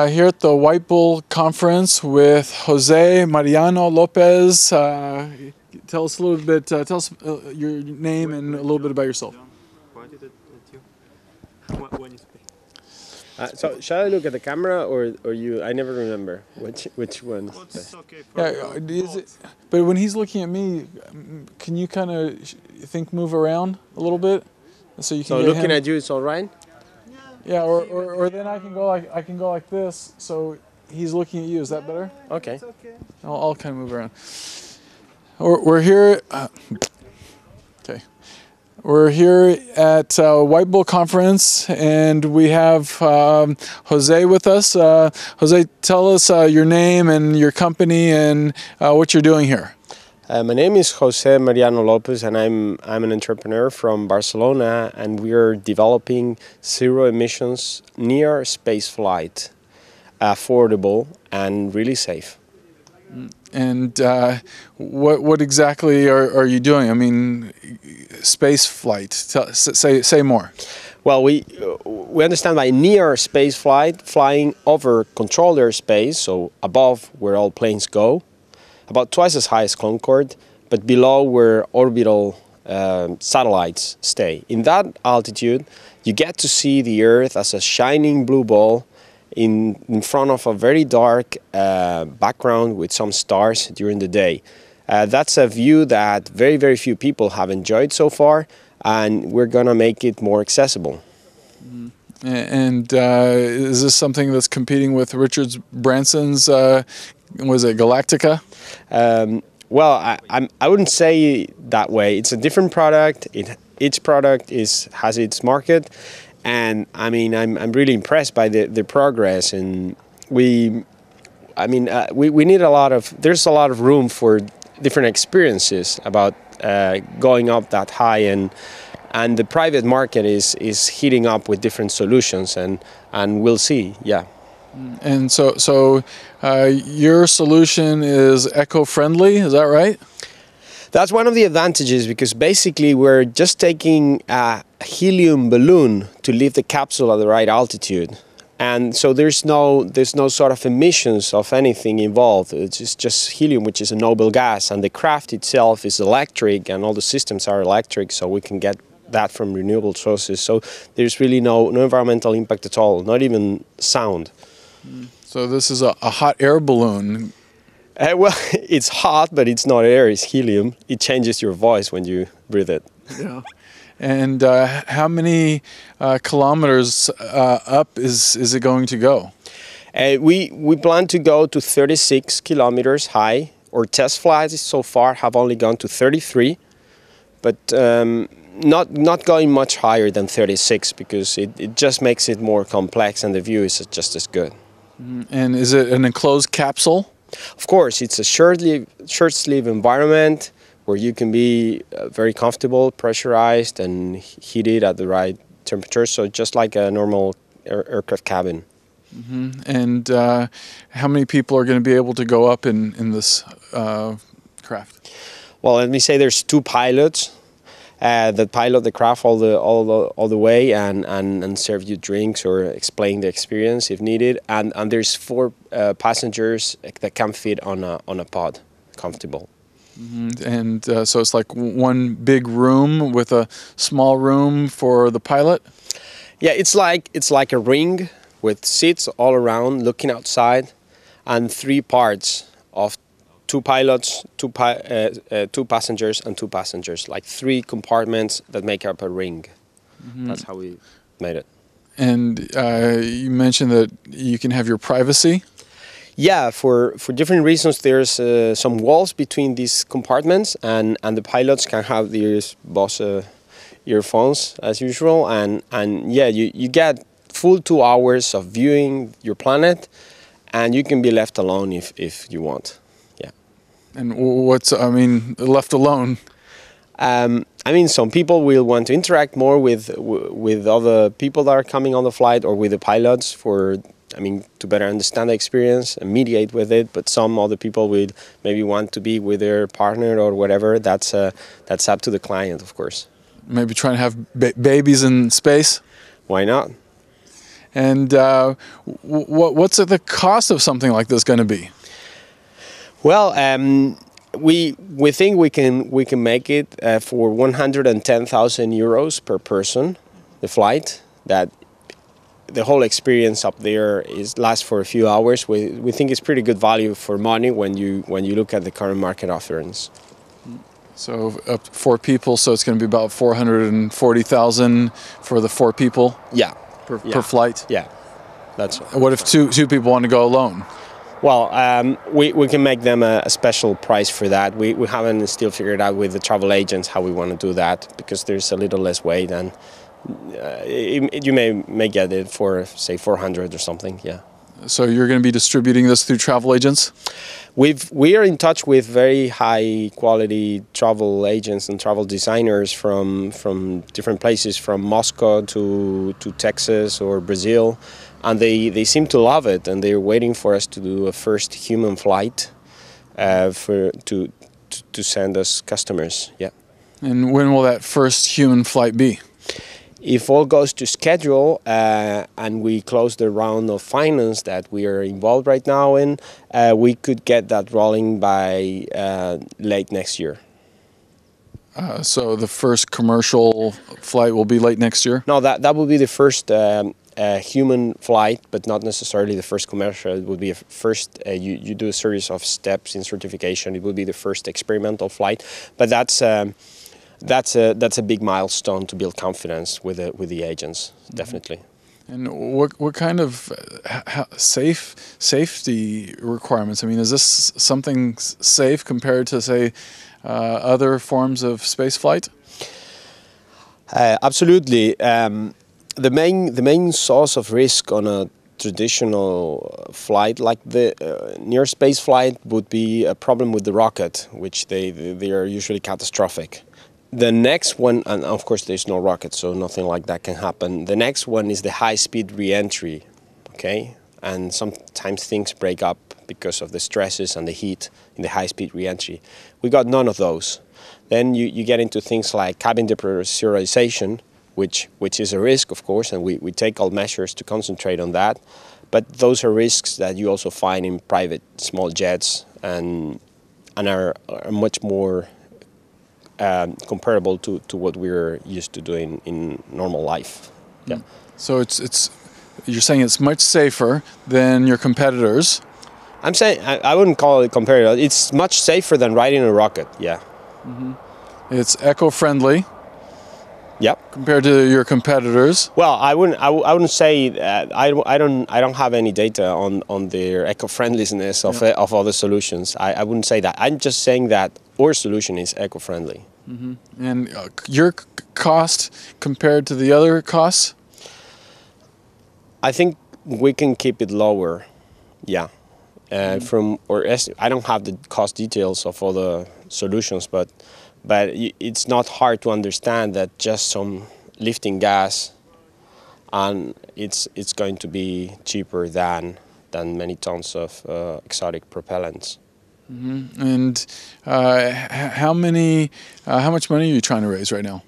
Here at the White Bull conference with Jose Mariano Lopez. Tell us a little bit, tell us your name and a little bit about yourself. So shall I look at the camera or you? I never remember which one. But when he's looking at me, can you kind of move around a little bit so you can? So looking at you, it's all right. Yeah, or then I can go like this, so he's looking at you. Is that better? Okay. It's okay. I'll kind of move around. We're here. Okay. We're here at White Bull Conference, and we have Jose with us. Jose, tell us your name and your company and what you're doing here. My name is Jose Mariano Lopez, and I'm an entrepreneur from Barcelona, and we are developing zero emissions near space flight, affordable and really safe. And what exactly are you doing? I mean, space flight. Say more. Well, we understand by near space flight, flying over controlled airspace, so above where all planes go, about twice as high as Concorde, but below where orbital satellites stay. In that altitude, you get to see the Earth as a shining blue ball in front of a very dark background with some stars during the day. That's a view that very, very few people have enjoyed so far, and we're going to make it more accessible. And is this something that's competing with Richard Branson's, was it Galactica? Well, I wouldn't say that way. It's a different product. Each product has its market. And I mean, I'm really impressed by the progress, and we need there's a lot of room for different experiences about going up that high, and the private market is heating up with different solutions, and we'll see, yeah. And so your solution is eco-friendly, is that right? That's one of the advantages, because basically we're just taking a helium balloon to leave the capsule at the right altitude, and so there's no sort of emissions of anything involved. It's just helium, which is a noble gas, and the craft itself is electric, and all the systems are electric, so we can get that from renewable sources. So there's really no environmental impact at all, not even sound. So this is a hot air balloon. Well, it's hot, but it's not air, it's helium. It changes your voice when you breathe it. Yeah. And how many kilometers up is it going to go? We plan to go to 36 kilometers high. Our test flights so far have only gone to 33, but not going much higher than 36, because it just makes it more complex and the view is just as good. And is it an enclosed capsule? Of course, it's a short-sleeve environment where you can be very comfortable, pressurized, and heated at the right temperature. So just like a normal aircraft cabin. And how many people are going to be able to go up in this craft? Well, let me say there's 2 pilots that pilot the craft all the way and serve you drinks or explain the experience if needed. And there's 4 passengers that can fit on a pod, comfortable. And so it's like one big room with a small room for the pilot? Yeah, it's like a ring with seats all around looking outside, and 3 parts of 2 pilots, 2 passengers, and 2 passengers, like 3 compartments that make up a ring. That's how we made it. And you mentioned that you can have your privacy? Yeah, for different reasons. There's some walls between these compartments, and the pilots can have these Bose earphones as usual, and yeah, you get full 2 hours of viewing your planet, and you can be left alone if you want. Yeah. And left alone? I mean, some people will want to interact more with other people that are coming on the flight, or with the pilots to better understand the experience and mediate with it. But some other people will maybe want to be with their partner or whatever. That's up to the client, of course. Maybe trying to have babies in space? Why not? And what's the cost of something like this going to be? Well, we think we can make it for 110,000 euros per person, the flight. That the whole experience up there lasts for a few hours. We think it's pretty good value for money when you look at the current market offerings. So up to 4 people, so it's going to be about 440,000 for the 4 people. Yeah. Per flight. Yeah, that's. What if two people want to go alone? Well, we can make them a special price for that. We haven't still figured out with the travel agents how we want to do that, because there's a little less weight, and you may get it for, say, 400 or something. Yeah. So you're going to be distributing this through travel agents? We are in touch with very high quality travel agents and travel designers from different places, from Moscow to Texas or Brazil, and they seem to love it, and they're waiting for us to do a first human flight to send us customers. Yeah. And when will that first human flight be? If all goes to schedule and we close the round of finance that we are involved right now in, we could get that rolling by late next year. So the first commercial flight will be late next year? No, that will be the first human flight, but not necessarily the first commercial. It will be a first, you do a series of steps in certification. It will be the first experimental flight, but that's a big milestone to build confidence with the agents, definitely. And what kind of safety requirements? I mean, is this something safe compared to, say, other forms of space flight? Absolutely. The main source of risk on a traditional flight like the near space flight would be a problem with the rocket, which they are usually catastrophic. The next one, and of course there's no rocket, so nothing like that can happen. The next one is the high-speed re-entry, okay? And sometimes things break up because of the stresses and the heat in the high-speed re-entry. We got none of those. Then you get into things like cabin depressurization, which is a risk, of course, and we take all measures to concentrate on that. But those are risks that you also find in private small jets and are much more comparable to what we're used to doing in normal life. Yeah. So you're saying it's much safer than your competitors. I'm saying I wouldn't call it comparative. It's much safer than riding a rocket. Yeah. Mm-hmm. It's eco-friendly. Yep. Compared to your competitors. Well, I wouldn't say that. I don't have any data on their eco-friendliness of other solutions. I wouldn't say that. I'm just saying that our solution is eco-friendly. Mm-hmm. And your cost compared to the other costs? I think we can keep it lower. Yeah. I don't have the cost details of all the solutions, but it's not hard to understand that just some lifting gas, and it's going to be cheaper than many tons of exotic propellants. Mm-hmm. And how much money are you trying to raise right now?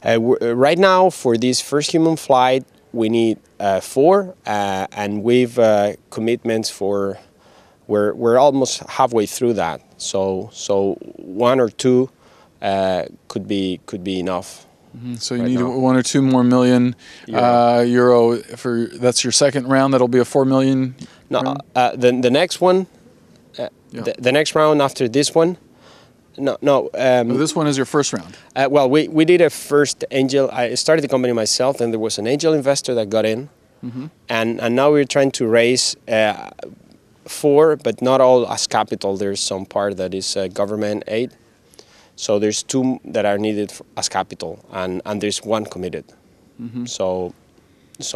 Right now, for this first human flight, we need 4, and we've commitments for. We're almost halfway through that. So 1 or 2 could be enough. Mm-hmm. So you need 1 or 2 more million euro for that's your second round. That'll be a 4 million. No, the next one. The next round after this one, no. This one is your first round. Well, we did a first angel. I started the company myself, and there was an angel investor that got in, mm-hmm. and now we're trying to raise 4, but not all as capital. There's some part that is government aid, so there's 2 that are needed as capital, and there's 1 committed. Mm-hmm. So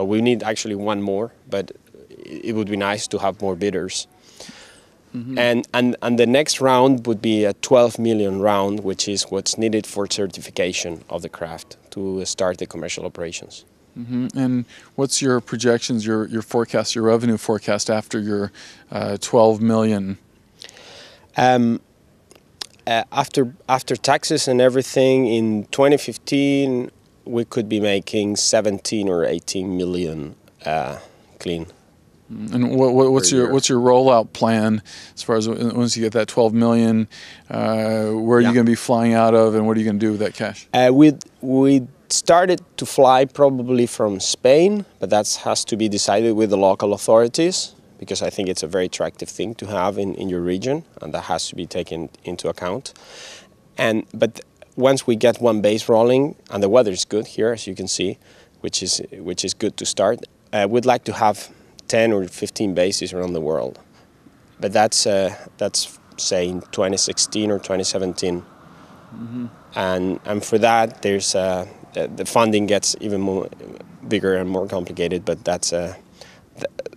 we need actually 1 more, but it would be nice to have more bidders. Mm-hmm. And the next round would be a 12 million round, which is what's needed for certification of the craft to start the commercial operations. Mm-hmm. And what's your projections, your forecast, your revenue forecast after your 12 million? After taxes and everything, in 2015 we could be making 17 or 18 million clean. And what's your rollout plan as far as once you get that 12 million? Where are you going to be flying out of, and what are you going to do with that cash? We started to fly probably from Spain, but that has to be decided with the local authorities, because I think it's a very attractive thing to have in your region, and that has to be taken into account. But once we get one base rolling, and the weather is good here, as you can see, which is good to start, we'd like to have 10 or 15 bases around the world. But that's say in 2016 or 2017. Mm-hmm. And for that, there's the funding gets even more bigger and more complicated. But that's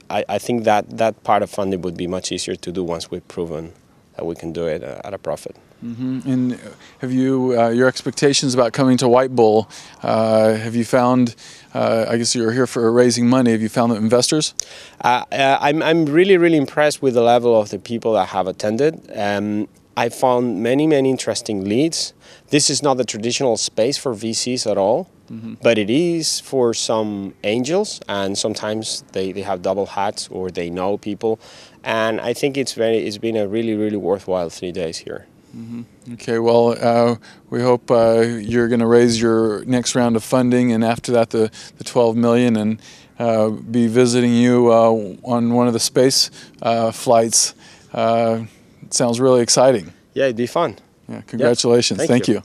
I think that part of funding would be much easier to do once we've proven that we can do it at a profit. Mm-hmm. And have you your expectations about coming to White Bull? Have you found? I guess you're here for raising money. Have you found the investors? I'm really impressed with the level of the people that have attended. I found many interesting leads. This is not the traditional space for VCs at all, mm-hmm. but it is for some angels, and sometimes they have double hats or they know people, and I think it's been a really worthwhile 3 days here. Mm-hmm. Okay, well, we hope you're going to raise your next round of funding, and after that the 12 million, and be visiting you on one of the space flights. It sounds really exciting. Yeah, it'd be fun. Yeah, congratulations. Yeah, Thank you.